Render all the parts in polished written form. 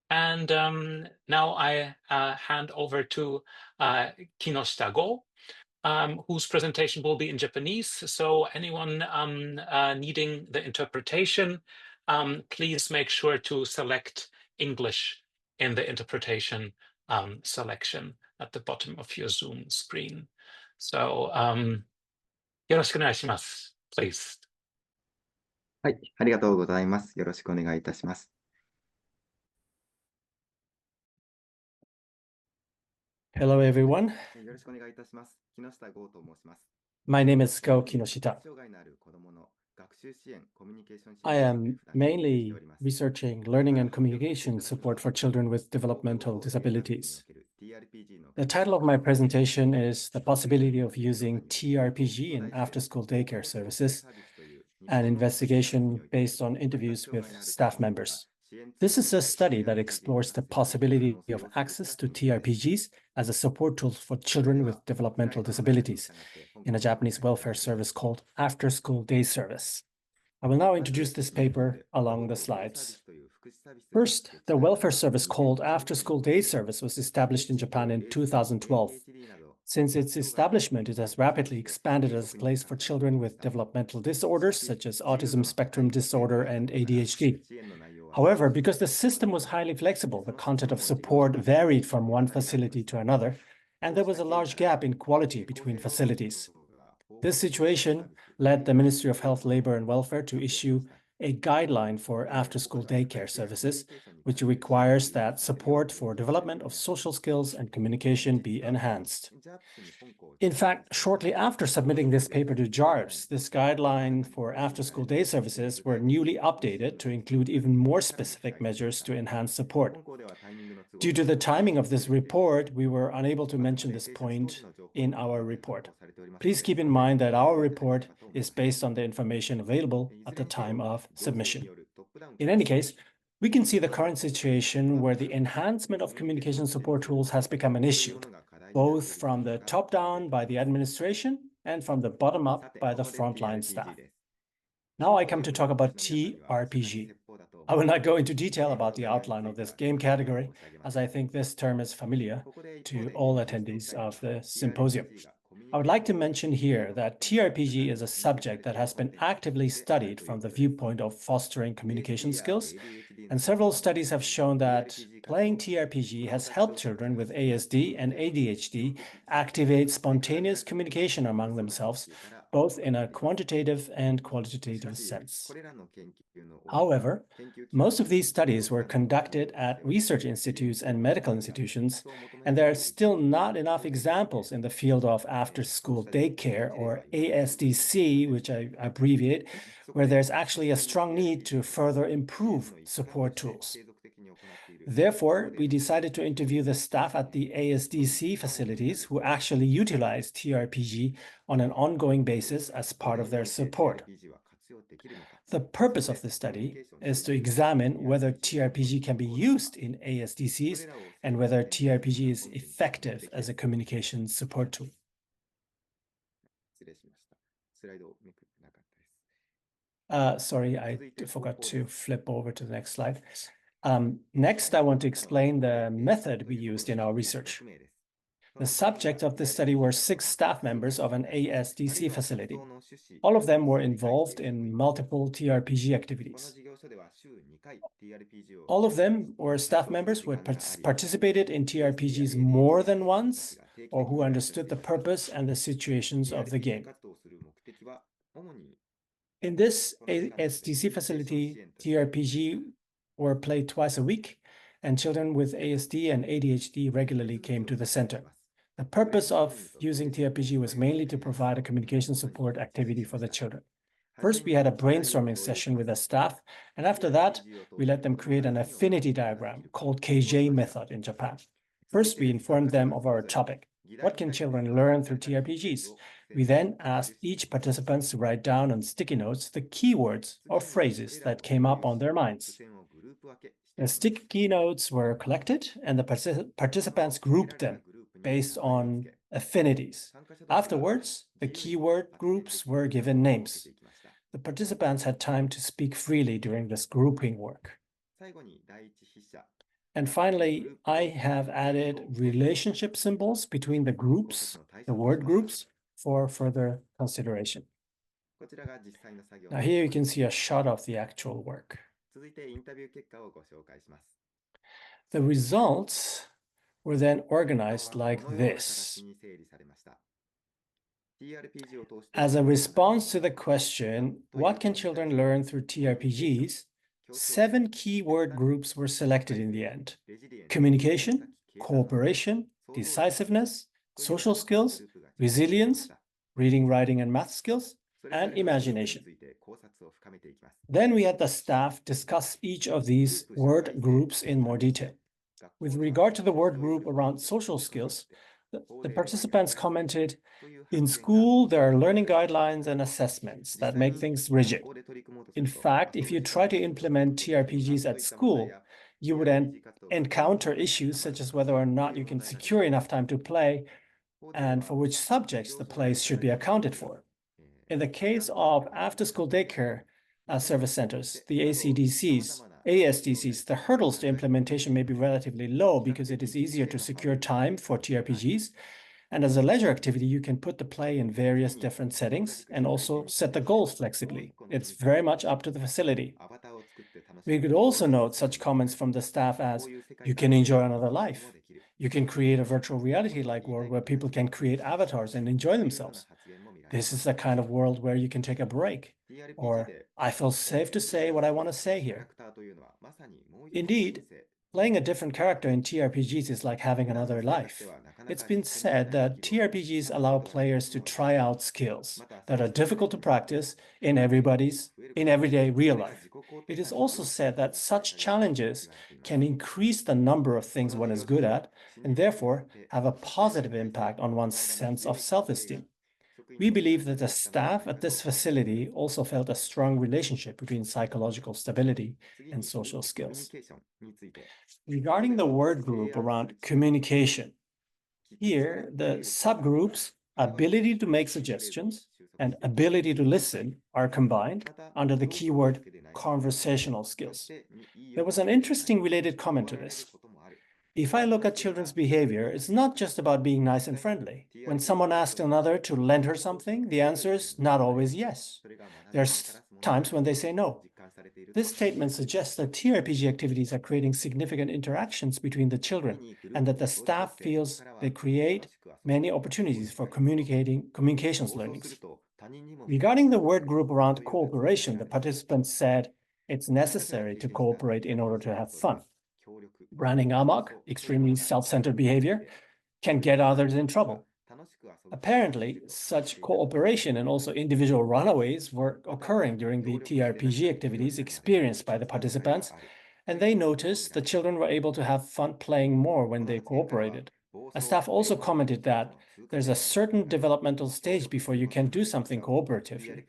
And now I hand over to Kinoshita Go, whose presentation will be in Japanese. So anyone needing the interpretation, please make sure to select English in the interpretation selection at the bottom of your Zoom screen. So よろしくお願いします。Please. はい、ありがとうございます。よろしくお願いいたします。Hello, everyone. よろしくお願いいたします。木下剛と申します。My name is Kinoshita. I am mainly researching learning and communication support for children with developmental disabilities. The title of my presentation is The Possibility of Using TRPG in After-School Daycare Services, an investigation based on interviews with staff members. This is a study that explores the possibility of access to TRPGs as a support tool for children with developmental disabilities in a Japanese welfare service called After-School Day Service. I will now introduce this paper along the slides. First, the welfare service called After-School Day Service was established in Japan in 2012. Since its establishment, it has rapidly expanded as a place for children with developmental disorders such as autism spectrum disorder and ADHD. However, because the system was highly flexible, the content of support varied from one facility to another, and there was a large gap in quality between facilities. This situation led the Ministry of Health, Labor and Welfare to issue a guideline for after-school daycare services, which requires that support for development of social skills and communication be enhanced. In fact, shortly after submitting this paper to JARPS, this guideline for after-school day services were newly updated to include even more specific measures to enhance support. Due to the timing of this report, we were unable to mention this point in our report. Please keep in mind that our report is based on the information available at the time of submission. In any case, we can see the current situation where the enhancement of communication support tools has become an issue, both from the top down by the administration and from the bottom up by the frontline staff. Now I come to talk about TRPG. I will not go into detail about the outline of this game category, as I think this term is familiar to all attendees of the symposium. I would like to mention here that TRPG is a subject that has been actively studied from the viewpoint of fostering communication skills, and several studies have shown that playing TRPG has helped children with ASD and ADHD activate spontaneous communication among themselves, both in a quantitative and qualitative sense. However, most of these studies were conducted at research institutes and medical institutions, and there are still not enough examples in the field of after-school daycare, or ASDC, which I abbreviate, where there's actually a strong need to further improve support tools. Therefore, we decided to interview the staff at the ASDC facilities who actually utilize TRPG on an ongoing basis as part of their support. The purpose of this study is to examine whether TRPG can be used in ASDCs and whether TRPG is effective as a communication support tool. Sorry, I forgot to flip over to the next slide. Next, I want to explain the method we used in our research. The subject of this study were 6 staff members of an ASDC facility. All of them were involved in multiple TRPG activities. All of them were staff members who had participated in TRPGs more than once, or who understood the purpose and the situations of the game. In this ASDC facility, TRPG were played twice a week, and children with ASD and ADHD regularly came to the center. The purpose of using TRPG was mainly to provide a communication support activity for the children. First, we had a brainstorming session with the staff, and after that, we let them create an affinity diagram called KJ method in Japan. First, we informed them of our topic. What can children learn through TRPGs? We then asked each participant to write down on sticky notes the keywords or phrases that came up on their minds. The sticky notes were collected, and the participants grouped them based on affinities. Afterwards, the keyword groups were given names. The participants had time to speak freely during this grouping work. And finally, I have added relationship symbols between the groups, the word groups, for further consideration. Now here you can see a shot of the actual work. The results were then organized like this. As a response to the question, what can children learn through TRPGs? 7 key word groups were selected in the end: communication, cooperation, decisiveness, social skills, resilience, reading, writing, and math skills, and imagination. Then we had the staff discuss each of these word groups in more detail. With regard to the word group around social skills, the participants commented, in school, there are learning guidelines and assessments that make things rigid. In fact, if you try to implement TRPGs at school, you would encounter issues such as whether or not you can secure enough time to play and for which subjects the plays should be accounted for. In the case of after-school daycare service centers, the ASDCs, the hurdles to implementation may be relatively low because it is easier to secure time for TRPGs. And as a leisure activity, you can put the play in various different settings and also set the goals flexibly. It's very much up to the facility. We could also note such comments from the staff as, you can enjoy another life. You can create a virtual reality-like world where people can create avatars and enjoy themselves. This is the kind of world where you can take a break. Or, I feel safe to say what I want to say here. Indeed, playing a different character in TRPGs is like having another life. It's been said that TRPGs allow players to try out skills that are difficult to practice in everyday real life. It is also said that such challenges can increase the number of things one is good at and therefore have a positive impact on one's sense of self-esteem. We believe that the staff at this facility also felt a strong relationship between psychological stability and social skills. Regarding the word group around communication, here the subgroups ability to make suggestions and ability to listen are combined under the keyword conversational skills. There was an interesting related comment to this. If I look at children's behavior, it's not just about being nice and friendly. When someone asks another to lend her something, the answer is not always yes. There's times when they say no. This statement suggests that TRPG activities are creating significant interactions between the children and that the staff feels they create many opportunities for communications learnings. Regarding the word group around cooperation, the participants said it's necessary to cooperate in order to have fun. Running amok, extremely self-centered behavior, can get others in trouble. Apparently, such cooperation and also individual runaways were occurring during the TRPG activities experienced by the participants, and they noticed the children were able to have fun playing more when they cooperated. A staff also commented that there's a certain developmental stage before you can do something cooperatively.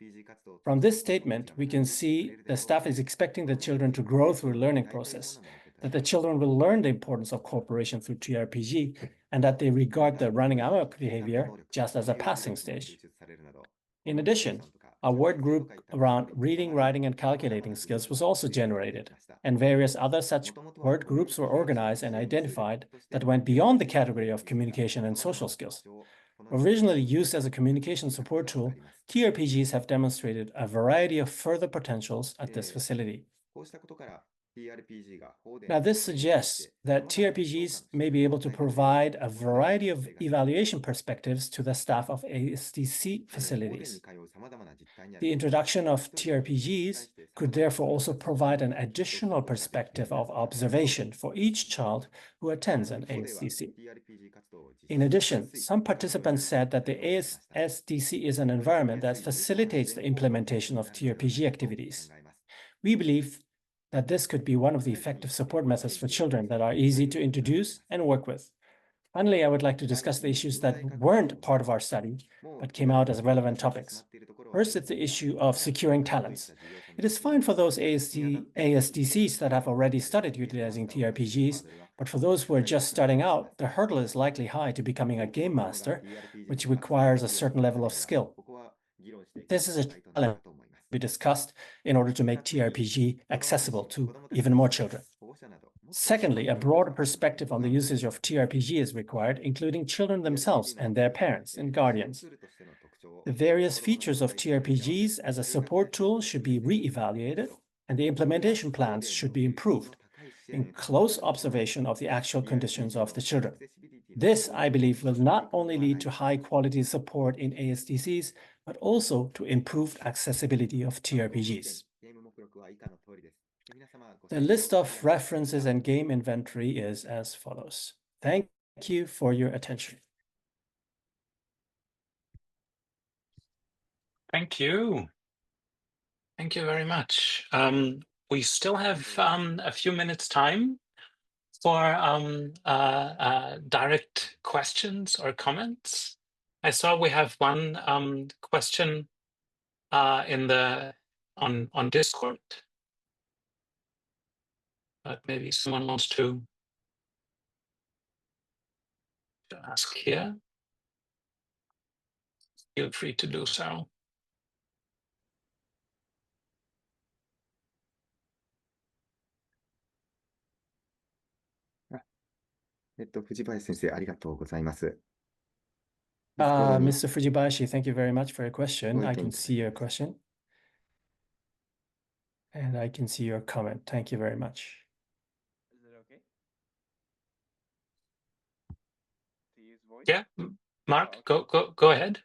From this statement, we can see the staff is expecting the children to grow through a learning process, that the children will learn the importance of cooperation through TRPG, and that they regard the running amok behavior just as a passing stage. In addition, a word group around reading, writing, and calculating skills was also generated, and various other such word groups were organized and identified that went beyond the category of communication and social skills. Originally used as a communication support tool, TRPGs have demonstrated a variety of further potentials at this facility. Now, this suggests that TRPGs may be able to provide a variety of evaluation perspectives to the staff of ASDC facilities. The introduction of TRPGs could therefore also provide an additional perspective of observation for each child who attends an ASDC. In addition, some participants said that the ASDC is an environment that facilitates the implementation of TRPG activities. We believe that this could be one of the effective support methods for children that are easy to introduce and work with. Finally, I would like to discuss the issues that weren't part of our study, but came out as relevant topics. First, it's the issue of securing talents. It is fine for those ASDCs that have already started utilizing TRPGs, but for those who are just starting out, the hurdle is likely high to becoming a game master, which requires a certain level of skill. This is a challenge to be discussed in order to make TRPG accessible to even more children. Secondly, a broader perspective on the usage of TRPG is required, including children themselves and their parents and guardians. The various features of TRPGs as a support tool should be re-evaluated, and the implementation plans should be improved in close observation of the actual conditions of the children. This, I believe, will not only lead to high-quality support in ASDCs, but also to improved accessibility of TRPGs. The list of references and game inventory is as follows. Thank you for your attention. Thank you. Thank you very much. We still have a few minutes time for direct questions or comments. I saw we have one question on Discord. But maybe someone wants to ask here. Feel free to do so. Mr. Fujibayashi, thank you very much for your question. I can see your question. And I can see your comment. Thank you very much. Is it okay to use voice? Yeah, Mark, go ahead.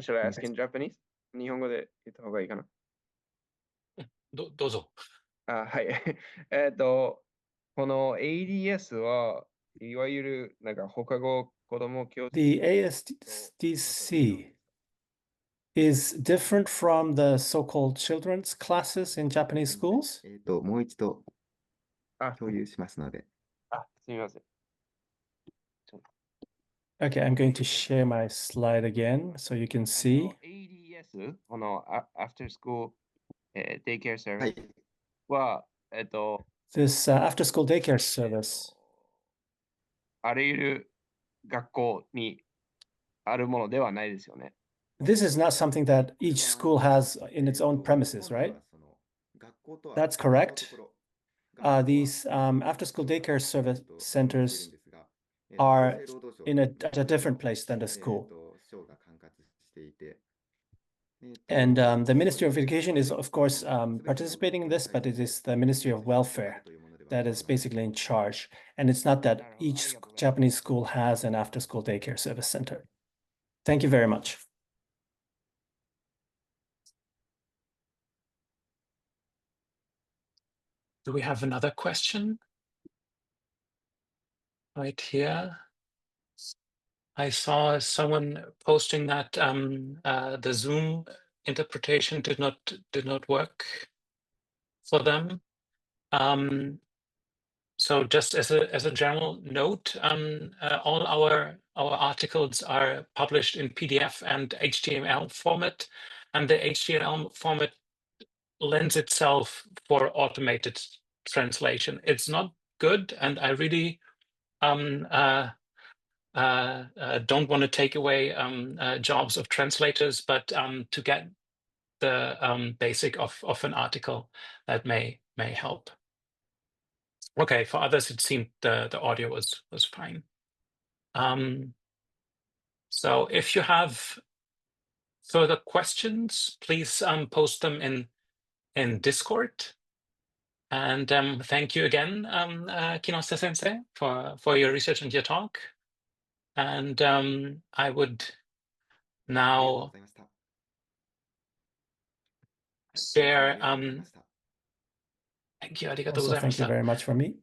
Should I ask in Japanese? 日本語で言った方がいいかな。どうぞ。はい。この ADS はいわゆるなんか放課後子供教室。The ASDC is different from the so-called children's classes in Japanese schools? もう一度共有しますので。すみません。Okay, I'm going to share my slide again so you can see. ADS この Afterschool Day Services は、This after-school daycare service. あらゆる学校にあるものではないですよね。This is not something that each school has in its own premises, right? That's correct. These after-school daycare service centers are at a different place than the school. And the Ministry of Education is, of course, participating in this, but it is the Ministry of Welfare that is basically in charge. And it's not that each Japanese school has an after-school daycare service center. Thank you very much. Do we have another question? Right here. I saw someone posting that the Zoom interpretation did not work for them. So just as a general note, all our articles are published in PDF and HTML format, and the HTML format lends itself for automated translation. It's not good, and I really don't want to take away jobs of translators, but to get the basic of an article that may help. Okay, for others it seemed the audio was fine. So if you have further questions, please post them in Discord. And thank you again, Kinoshita Sensei, for your research and your talk. And I would now share. Thank you, arigatou Also, thank you gozaimashita. very much for me.